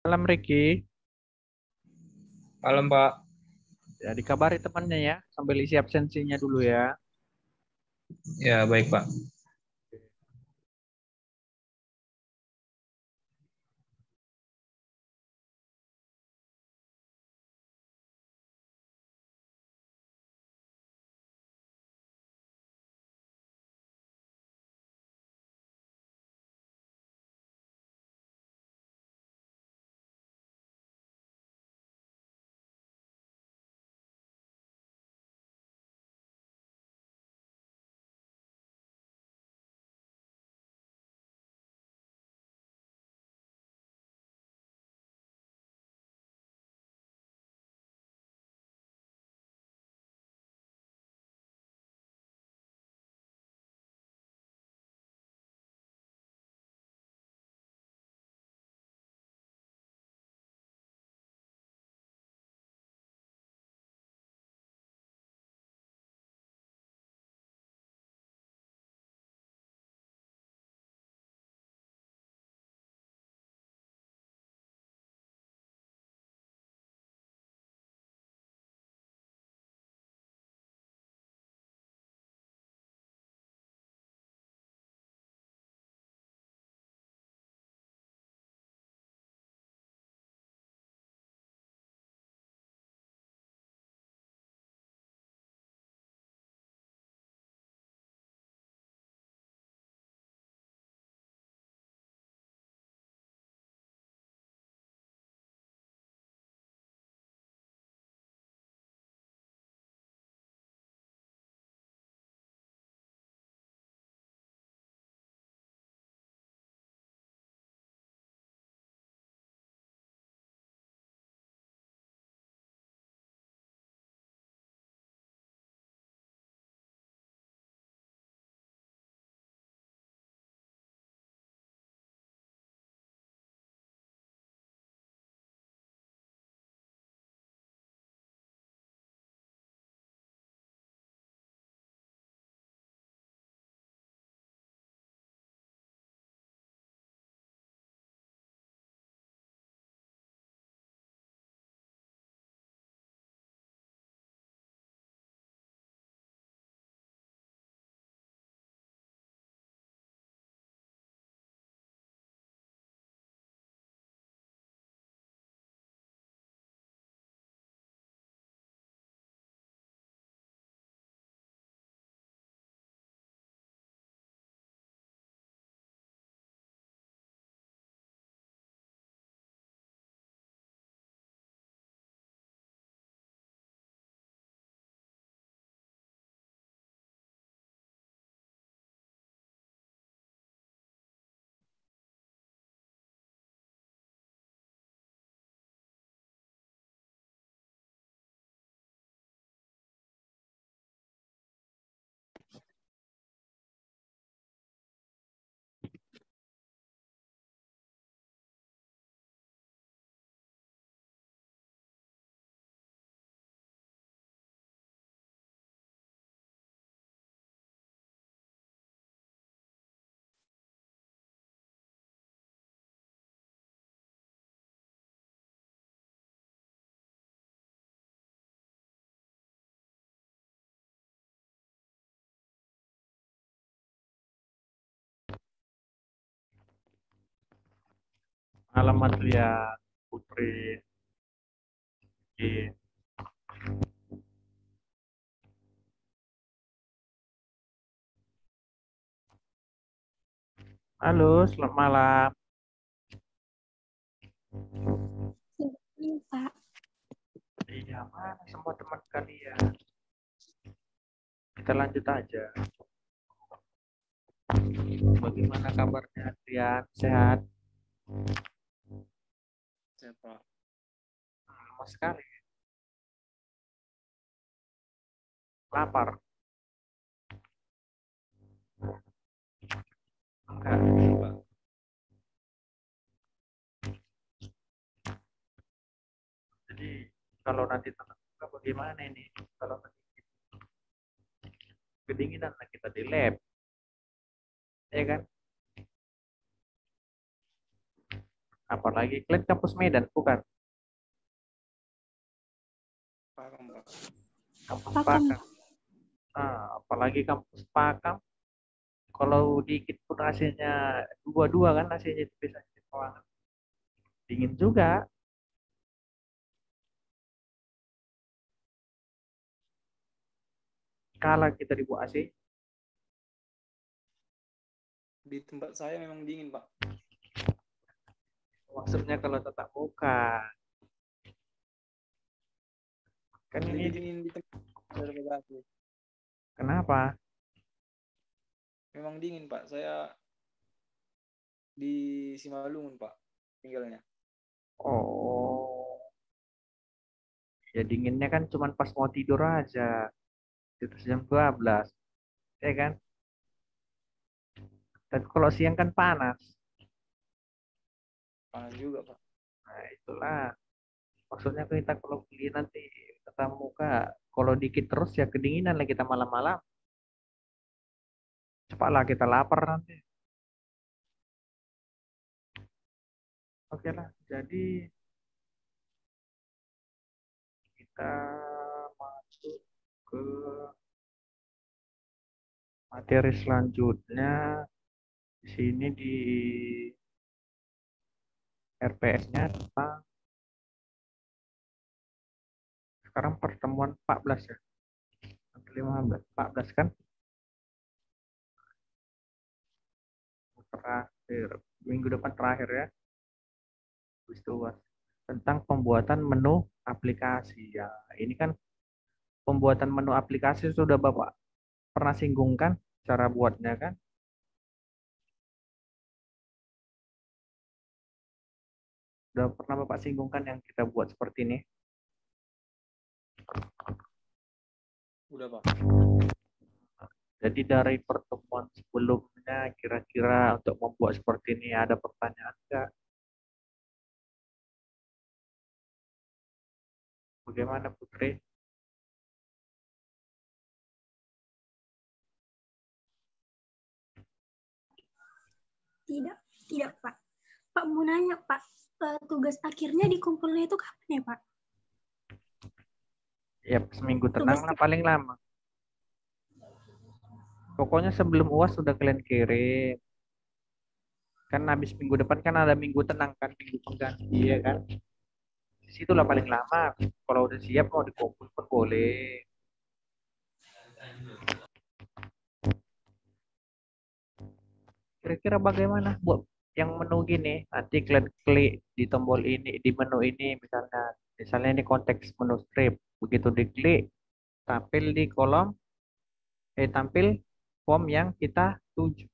Malam Ricky, Malam Pak. ya dikabari temannya ya, sambil isi absensinya dulu ya. Ya baik Pak. Malam Adrian, Putri, Ricky. Halo, selamat malam. Iya, Pak. Iya, mana semua teman kalian? Kita lanjut aja. Bagaimana kabarnya Adrian? Sehat? Sehat Pak. Lama sekali. Lapar? Enggak. Enggak. Jadi kalau nanti tetap buka bagaimana ini? Kalau nanti kedinginan nah kita di lab, ya kan? Apalagi kalian kampus Medan, bukan? Paham, Pak. Kampus Pakam. Pakam. Apalagi kampus Pakam, kalau dikit pun AC-nya dua-dua kan, AC-nya itu bisa jadi ruangan. Dingin juga. Kalau kita dibuat AC, Di tempat saya memang dingin, Pak. maksudnya kalau tetap muka. Kan Lebih ini, dingin di tempat daripada aku. kenapa? Memang dingin, Pak. Saya di Simalungun, Pak, tinggalnya. Oh, ya dinginnya kan cuma pas mau tidur aja. Itu jam 12, ya kan? Dan kalau siang kan panas. Panas juga, Pak. Nah, itulah. Maksudnya kita kalau beli nanti tetap muka. Kalau dikit terus ya kedinginan lah kita malam-malam. Cepatlah kita lapar nanti. Oke lah, jadi kita masuk ke materi selanjutnya. Di sini di RPS-nya tentang sekarang pertemuan 14 ya. Sampai 15, 14 kan? Terakhir, minggu depan terakhir ya. Habis itu tentang pembuatan menu aplikasi ya. Ini kan pembuatan menu aplikasi sudah Bapak pernah singgungkan cara buatnya kan? Sudah pernah Bapak singgungkan yang kita buat seperti ini? Udah, Pak. Jadi dari pertemuan sebelumnya kira-kira untuk membuat seperti ini ada pertanyaan enggak? Bagaimana Putri? Tidak, tidak Pak. Pak mau nanya Pak, tugas akhirnya dikumpulnya itu kapan ya Pak? Ya seminggu tenang Tugas lah paling lama. Pokoknya sebelum UAS sudah kalian kirim. Kan habis minggu depan kan ada minggu tenang kan, minggu pengganti ya kan. Di situlah paling lama. Kalau udah siap mau dikumpul pun boleh. Kira-kira bagaimana buat yang menu gini? Nanti kalian klik di tombol ini, di menu ini misalnya. Misalnya ini konteks menu strip. Begitu diklik, tampil di kolom, tampil form yang kita tuju.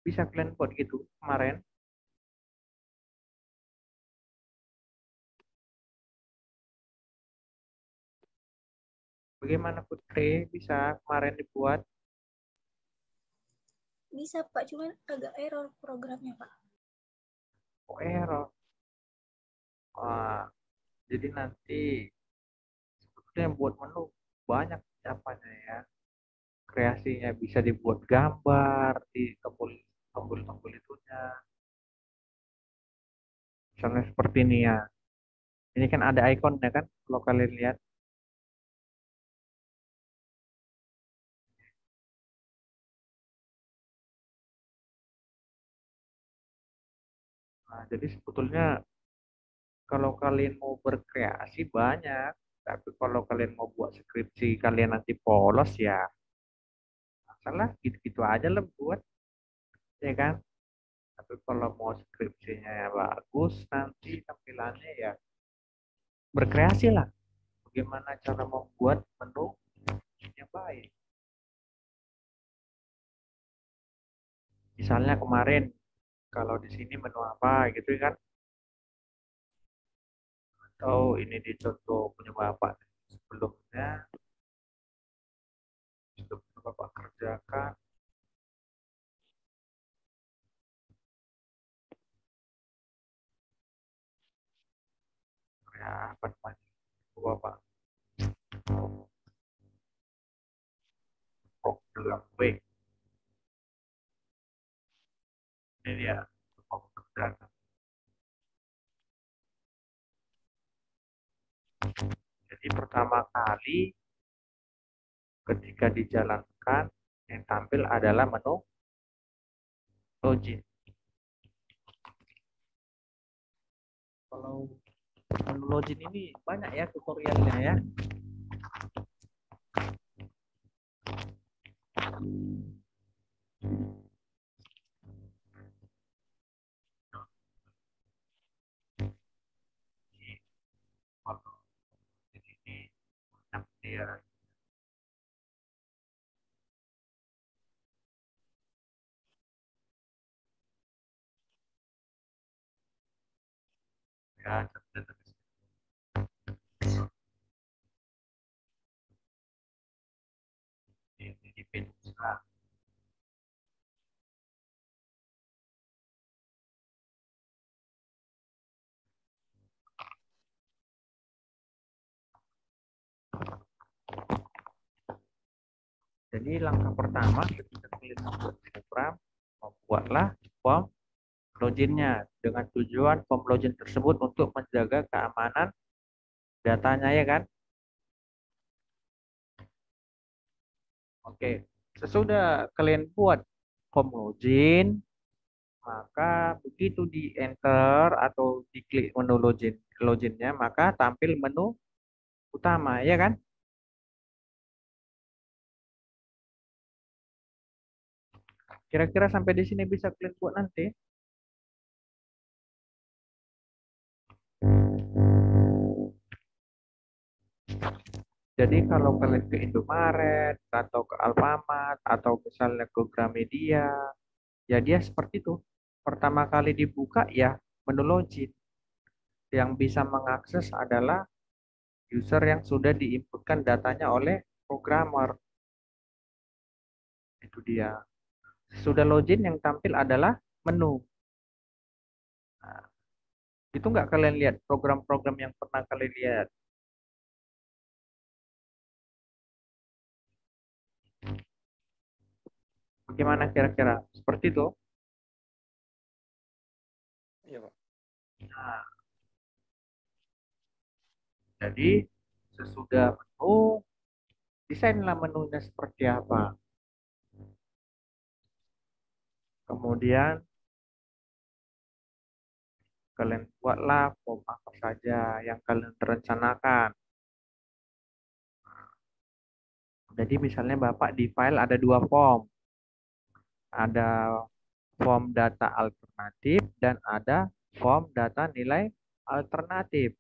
Bisa kalian buat gitu kemarin. Bagaimana Putri? Bisa kemarin dibuat? bisa Pak, cuman agak error programnya Pak. Oh, error. Wah, jadi nanti sebetulnya buat menu banyak apanya ya. Kreasinya bisa dibuat gambar di tombol-tombol itunya. Misalnya seperti ini ya. Ini kan ada ikonnya kan, kalau kalian lihat. Nah, jadi sebetulnya kalau kalian mau berkreasi banyak, tapi kalau kalian mau buat skripsi kalian nanti polos ya, masalah gitu-gitu aja lah buat, ya kan? Tapi kalau mau skripsinya ya bagus, nanti tampilannya ya berkreasi lah. Bagaimana cara membuat menu yang baik. Misalnya kemarin, kalau di sini menu apa gitu kan, atau ini di contoh punya Bapak sebelumnya, sebelum Bapak kerjakan, ya apa namanya, Bapak program W. Ini dia. Jadi pertama kali ketika dijalankan yang tampil adalah menu login. Kalau menu login ini banyak ya tutorialnya ya. Kalau di sini banyak dia. Ya, di pin. Nah, jadi langkah pertama ketika kalian membuat program, membuatlah form loginnya dengan tujuan form login tersebut untuk menjaga keamanan datanya ya kan. Oke, sesudah kalian buat form login, maka begitu di enter atau diklik menu loginnya, maka tampil menu utama ya kan. Kira-kira sampai di sini bisa kalian buat nanti. Jadi kalau kalian ke Indomaret atau ke Alfamart atau misalnya ke Gramedia, ya dia seperti itu. Pertama kali dibuka ya menu login. Yang bisa mengakses adalah user yang sudah diinputkan datanya oleh programmer. Itu dia. Sudah login yang tampil adalah menu. Nah, itu nggak kalian lihat program-program yang pernah kalian lihat. Bagaimana kira-kira? Seperti itu. Iya, Pak. Nah, jadi sesudah menu, desainlah menunya seperti apa. Kemudian kalian buatlah form apa saja yang kalian rencanakan. Jadi misalnya Bapak di file ada dua form. Ada form data alternatif dan ada form data nilai alternatif.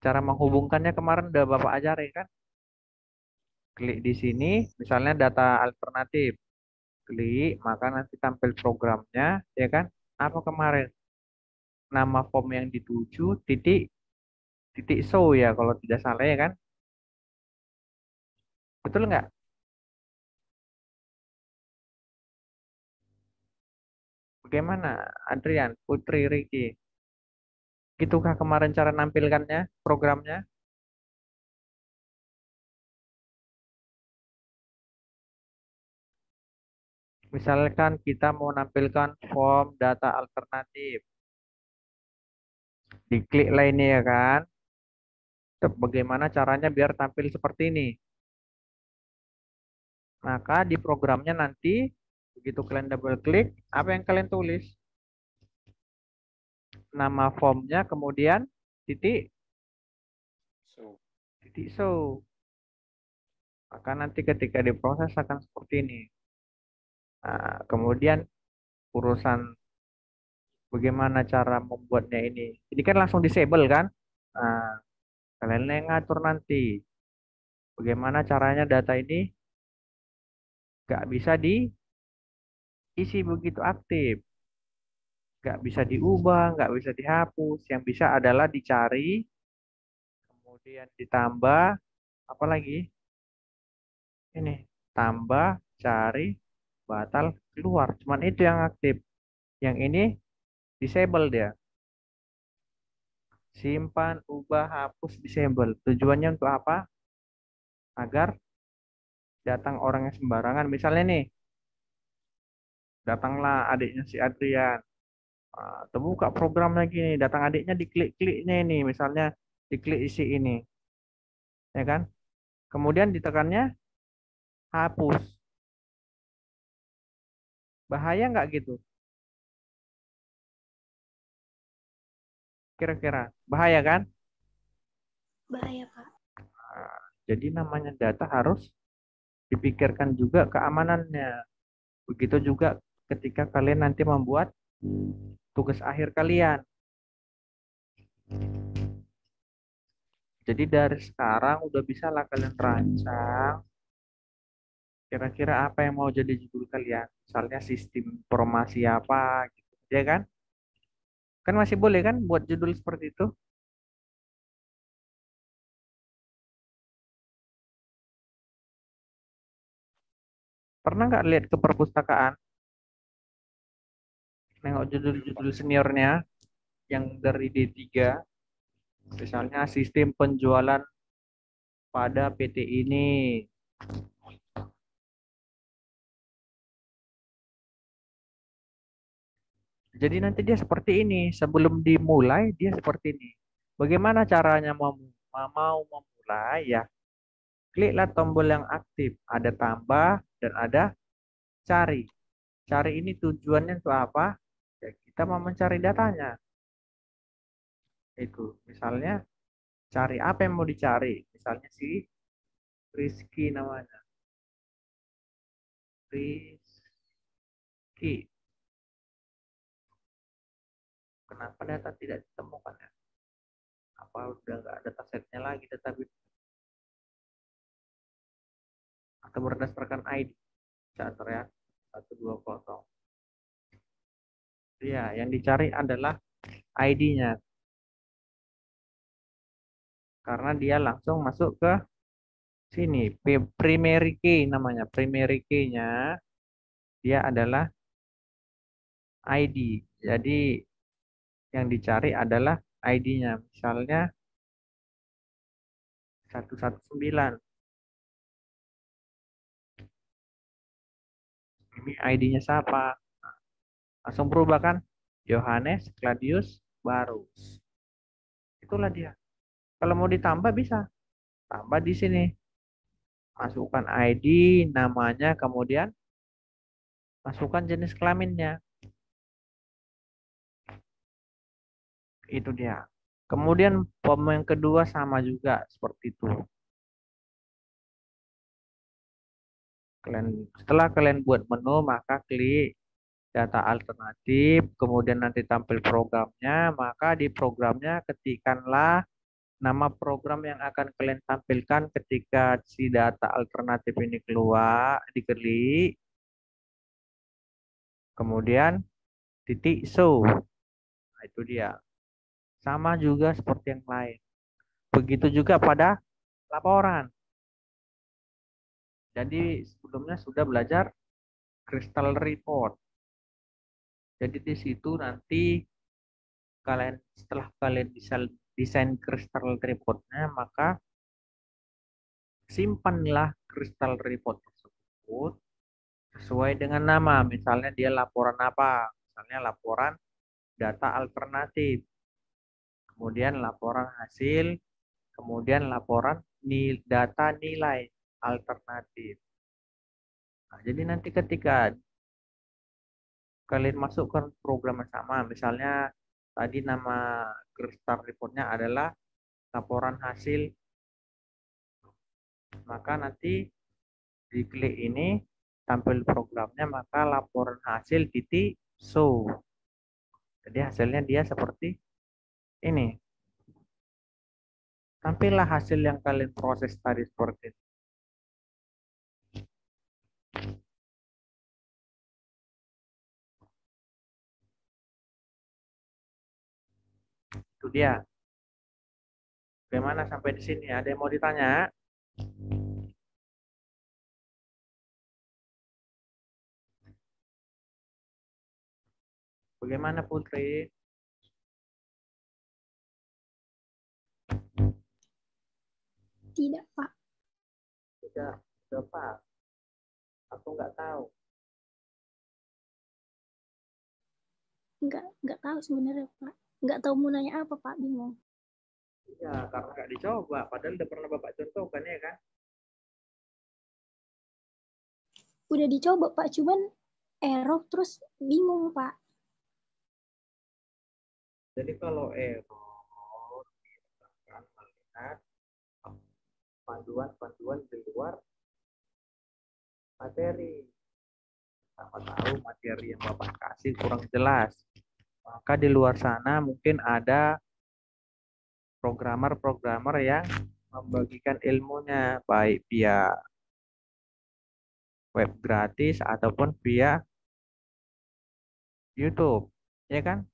Cara menghubungkannya kemarin udah Bapak ajarin kan? Klik di sini, misalnya data alternatif. Klik, maka nanti tampil programnya, ya kan? Apa kemarin? Nama form yang dituju, titik, titik show ya, kalau tidak salah ya kan? Betul nggak? Bagaimana, Adrian, Putri, Ricky? Gitukah kemarin cara nampilkannya, programnya? Misalkan kita mau nampilkan form data alternatif. Diklik lah ini ya kan. Bagaimana caranya biar tampil seperti ini. Maka di programnya nanti, begitu kalian double klik, apa yang kalian tulis? Nama formnya, kemudian titik, So, titik show. Maka nanti ketika diproses akan seperti ini. Nah, kemudian urusan bagaimana cara membuatnya ini. Ini kan langsung disable kan? Nah, kalian yang ngatur nanti. Bagaimana caranya data ini nggak bisa diisi begitu aktif. Nggak bisa diubah, nggak bisa dihapus. Yang bisa adalah dicari, kemudian ditambah, apa lagi? Ini, tambah, cari, batal, keluar. Cuman itu yang aktif. Yang ini disable dia. Simpan, ubah, hapus, disable. Tujuannya untuk apa? Agar datang orang yang sembarangan. Misalnya nih, Datanglah adiknya si Adrian. Terbuka program lagi nih. Datang adiknya diklik-kliknya ini. Misalnya diklik isi ini. Ya kan? Kemudian ditekannya hapus. Bahaya nggak gitu? Kira-kira. Bahaya kan? Bahaya, Pak. Jadi namanya data harus dipikirkan juga keamanannya. Begitu juga ketika kalian nanti membuat tugas akhir kalian. Jadi dari sekarang udah bisa lah kalian rancang kira-kira apa yang mau jadi judul kalian. Misalnya sistem informasi apa gitu. Ya kan? Kan masih boleh kan buat judul seperti itu? Pernah nggak lihat ke perpustakaan? Nengok belum Pak. judul-judul seniornya yang dari D3. Misalnya sistem penjualan pada PT ini. Jadi nanti dia seperti ini. Sebelum dimulai dia seperti ini. Bagaimana caranya mau memulai ya? Kliklah tombol yang aktif. Ada tambah dan ada cari. Cari ini tujuannya untuk apa? Ya, kita mau mencari datanya. Itu. Misalnya cari apa yang mau dicari. Misalnya si Rizky namanya. Rizky. Kenapa data tidak ditemukan ya? Apa udah nggak ada datasetnya lagi database atau berdasarkan ID catur ya 120. Ya, yang dicari adalah ID-nya karena dia langsung masuk ke sini. Primary key namanya. Primary key-nya dia adalah ID. Jadi yang dicari adalah ID-nya. Misalnya 119. Ini ID-nya siapa? Langsung berubah kan? Yohanes Claudius Barus. Itulah dia. Kalau mau ditambah bisa. Tambah di sini. Masukkan ID, namanya, kemudian masukkan jenis kelaminnya. Itu dia. Kemudian form yang kedua sama juga seperti itu. Setelah kalian buat menu, maka klik data alternatif, kemudian nanti tampil programnya, maka di programnya ketikkanlah nama program yang akan kalian tampilkan ketika si data alternatif ini keluar, diklik, kemudian titik show. Nah, itu dia. Sama juga seperti yang lain. Begitu juga pada laporan. Jadi sebelumnya sudah belajar crystal report. Jadi di situ nanti kalian setelah kalian bisa desain crystal reportnya, maka simpanlah crystal report tersebut sesuai dengan nama. Misalnya dia laporan apa? Misalnya laporan data alternatif, kemudian laporan hasil, kemudian laporan data nilai alternatif. Nah, jadi nanti ketika kalian masukkan program yang sama, misalnya tadi nama crystal reportnya adalah laporan hasil, maka nanti di klik ini tampil programnya, maka laporan hasil titik show. Jadi hasilnya dia seperti ini. Tampillah hasil yang kalian proses tadi seperti itu dia. Bagaimana sampai di sini? Ada yang mau ditanya? Bagaimana Putri? Tidak, Pak. Sudah Pak. Aku nggak tahu. nggak tahu sebenarnya Pak. Nggak tahu mau nanya apa Pak, bingung. Ya, karena nggak dicoba. Padahal udah pernah Bapak contohkan ya kan? Udah dicoba Pak, cuman error terus bingung Pak. Jadi kalau error, kita akan melihat panduan-panduan di luar materi. Sama tahu materi yang Bapak kasih kurang jelas. Maka di luar sana mungkin ada programmer-programmer yang membagikan ilmunya baik via web gratis ataupun via YouTube, ya kan?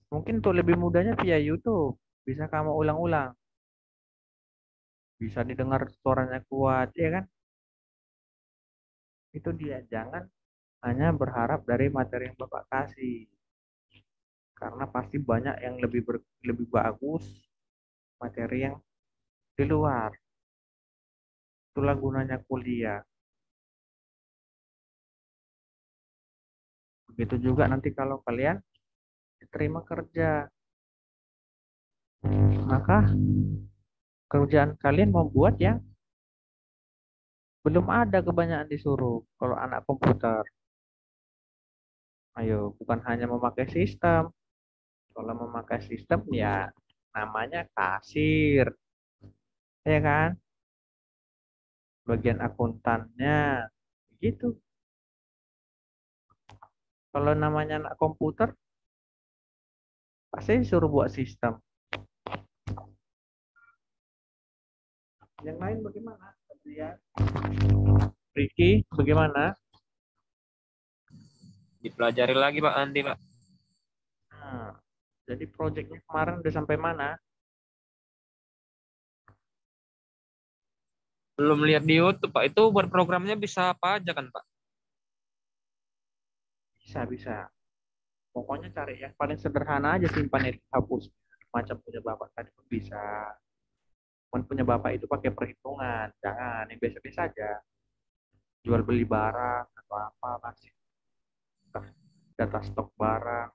Mungkin untuk lebih mudahnya via YouTube, bisa kamu ulang-ulang, bisa didengar suaranya kuat, ya kan? Itu dia, jangan hanya berharap dari materi yang Bapak kasih, karena pasti banyak yang lebih bagus materi yang di luar. Itulah gunanya kuliah. Begitu juga nanti kalau kalian diterima kerja, maka kerjaan kalian membuat yang belum ada kebanyakan disuruh. Kalau anak komputer, ayo bukan hanya memakai sistem. Kalau memakai sistem ya namanya kasir, ya kan? Bagian akuntannya, gitu. Kalau namanya anak komputer, pasti disuruh buat sistem. Yang lain bagaimana? Ya. Ricky, bagaimana? Dipelajari lagi Pak nanti Pak. Nah, jadi proyeknya kemarin udah sampai mana? Belum lihat di YouTube Pak. Itu buat programnya bisa apa aja kan Pak? Bisa. Pokoknya cari yang paling sederhana aja, simpan itu, hapus. Macam punya bapak tadi pun bisa. Pun punya bapak itu pakai perhitungan. Jangan, yang biasa-biasa aja. Jual beli barang atau apa, masih data stok barang.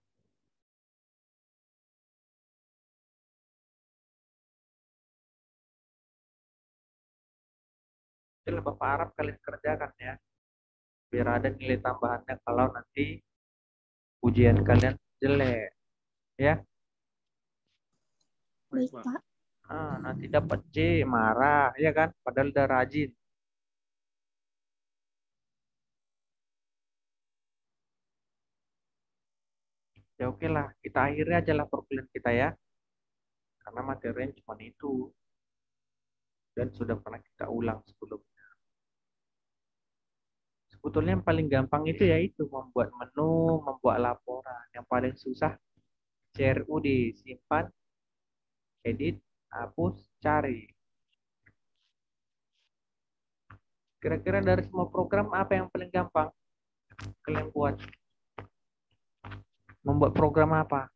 Itulah bapak Arab kalian kerjakan ya. Biar ada nilai tambahannya kalau nanti ujian kalian jelek. Ya, Baik Pak. Pak. nanti dapat C, marah. Ya kan, padahal udah rajin. Ya oke lah, kita akhiri aja lah perkuliahan kita ya. Karena materinya cuma itu. Dan sudah pernah kita ulang sebelumnya. Sebetulnya yang paling gampang itu yaitu membuat menu, membuat laporan. Yang paling susah CRUD, simpan, edit, hapus, cari. Kira-kira dari semua program apa yang paling gampang kalian buat? Membuat program apa?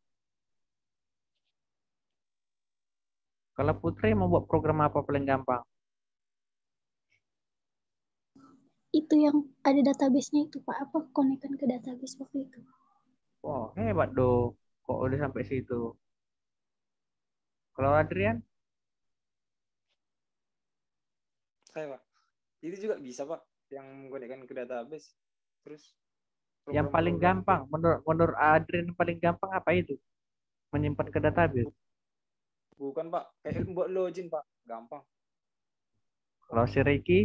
Kalau Putri membuat program apa paling gampang? Itu yang ada database-nya itu Pak, apa konekkan ke database waktu itu. Oh, hebat dong. Kok udah sampai situ? Kalau Adrian, Saya Pak. Itu juga bisa Pak. Yang menggunakan ke database. Terus yang paling program-program gampang, menurut Adrian yang paling gampang apa itu? Menyimpan ke database. bukan Pak. Kayak buat login Pak. Gampang. Kalau si Ricky,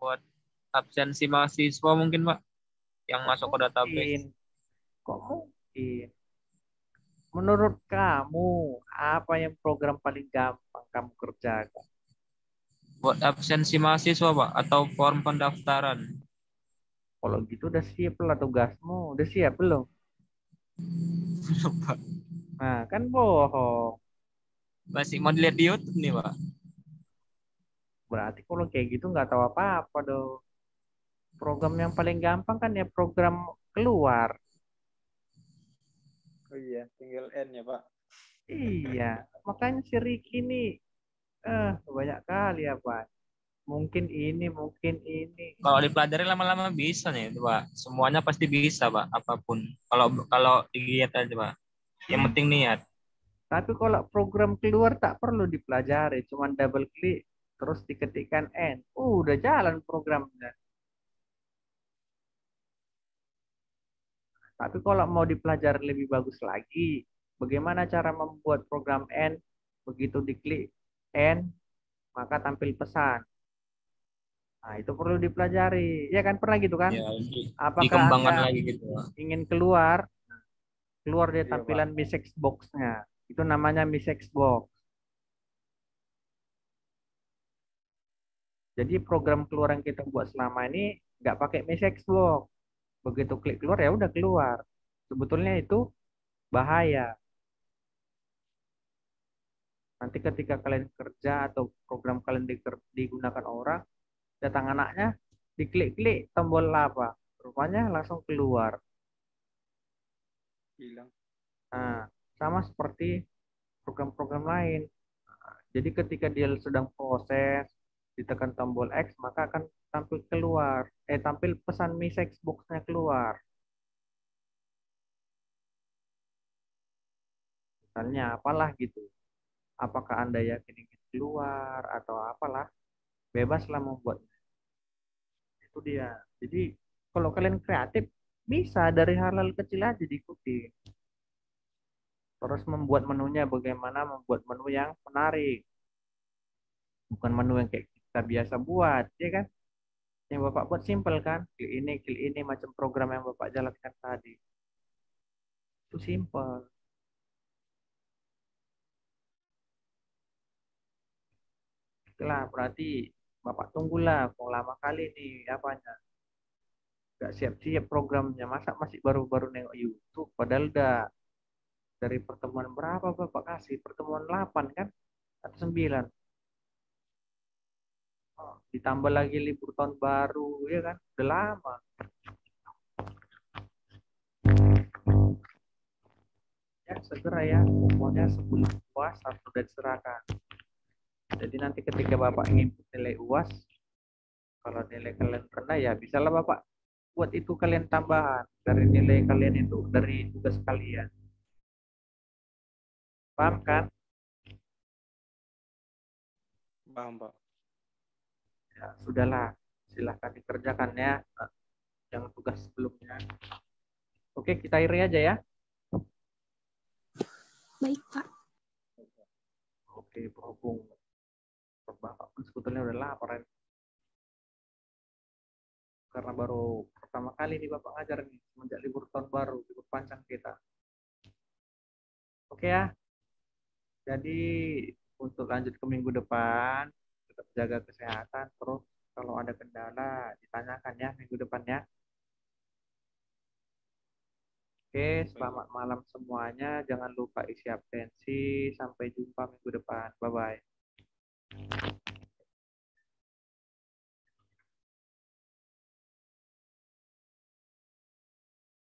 Buat absensi mahasiswa mungkin Pak. Yang kok masuk ke mungkin? database. Kok mungkin? Menurut kamu, apa yang program paling gampang kamu kerjakan? Buat absensi mahasiswa Pak. Atau form pendaftaran. Kalau gitu udah siap lah tugasmu. Udah siap belum? Belum Pak. Nah, kan bohong. Masih mau dilihat di YouTube nih Pak. Berarti kalau kayak gitu nggak tahu apa-apa dong. Program yang paling gampang kan ya program keluar. Oh iya, tinggal N ya Pak. Iya, makanya si Ricky ini banyak kali apa mungkin ini, mungkin ini. Kalau dipelajari lama-lama bisa nih, itu, Pak. Semuanya pasti bisa, Pak. Apapun. Kalau kalau dilihat aja, Pak. Yang penting niat. Tapi kalau program keluar tak perlu dipelajari, cuman double klik terus diketikkan N. Udah jalan programnya. Tapi kalau mau dipelajari lebih bagus lagi, bagaimana cara membuat program N? Begitu diklik N, maka tampil pesan. Nah, itu perlu dipelajari. Ya kan pernah gitu kan? Ya, Apakah dikembangkan Anda lagi gitu, Pak. ingin keluar dari Iya, Pak. tampilan message box-nya? Itu namanya message box. Jadi program keluar yang kita buat selama ini nggak pakai message box. Begitu klik keluar ya udah keluar. Sebetulnya itu bahaya. Nanti ketika kalian kerja atau program kalian digunakan orang, datang anaknya, diklik-klik tombol apa? Rupanya langsung keluar. Hilang. Nah, sama seperti program-program lain. Jadi ketika dia sedang proses, ditekan tombol X, maka akan tampil pesan message box-nya keluar. Misalnya apalah gitu. Apakah Anda yakin ingin keluar atau apalah, bebaslah membuatnya. Itu dia. Jadi kalau kalian kreatif, bisa dari hal-hal kecil aja diikuti. Terus membuat menunya, bagaimana membuat menu yang menarik. Bukan menu yang kayak kita biasa buat, ya kan? Yang Bapak buat simple kan? Klik ini, macam program yang Bapak jalankan tadi. Itu simple. Itulah, berarti Bapak tunggulah, kok lama kali nih apanya. Gak siap-siap programnya, masa masih baru-baru nengok YouTube, padahal udah dari pertemuan berapa Bapak kasih? Pertemuan 8 kan? Atau 9? Oh, ditambah lagi libur tahun baru, ya kan? Udah lama. Ya, segera ya. Pokoknya sebelum UAS harus sudah diserahkan. Jadi nanti ketika Bapak ingin nilai UAS, kalau nilai kalian rendah ya bisalah Bapak buat itu kalian tambahan dari nilai kalian itu, dari tugas kalian. Paham kan? Paham, Pak. Ya, sudahlah. Silahkan dikerjakan ya. Yang tugas sebelumnya. Oke, kita akhiri aja ya. Baik, Pak. Oke, berhubung Bapak pun sebetulnya udah lapar ya. Karena baru pertama kali nih Bapak ngajar nih semenjak libur tahun baru, libur panjang kita. Oke ya. Jadi untuk lanjut ke minggu depan, tetap jaga kesehatan. Terus kalau ada kendala ditanyakan ya minggu depan ya. Oke, selamat malam semuanya. Jangan lupa isi absensi. Sampai jumpa minggu depan. Bye-bye.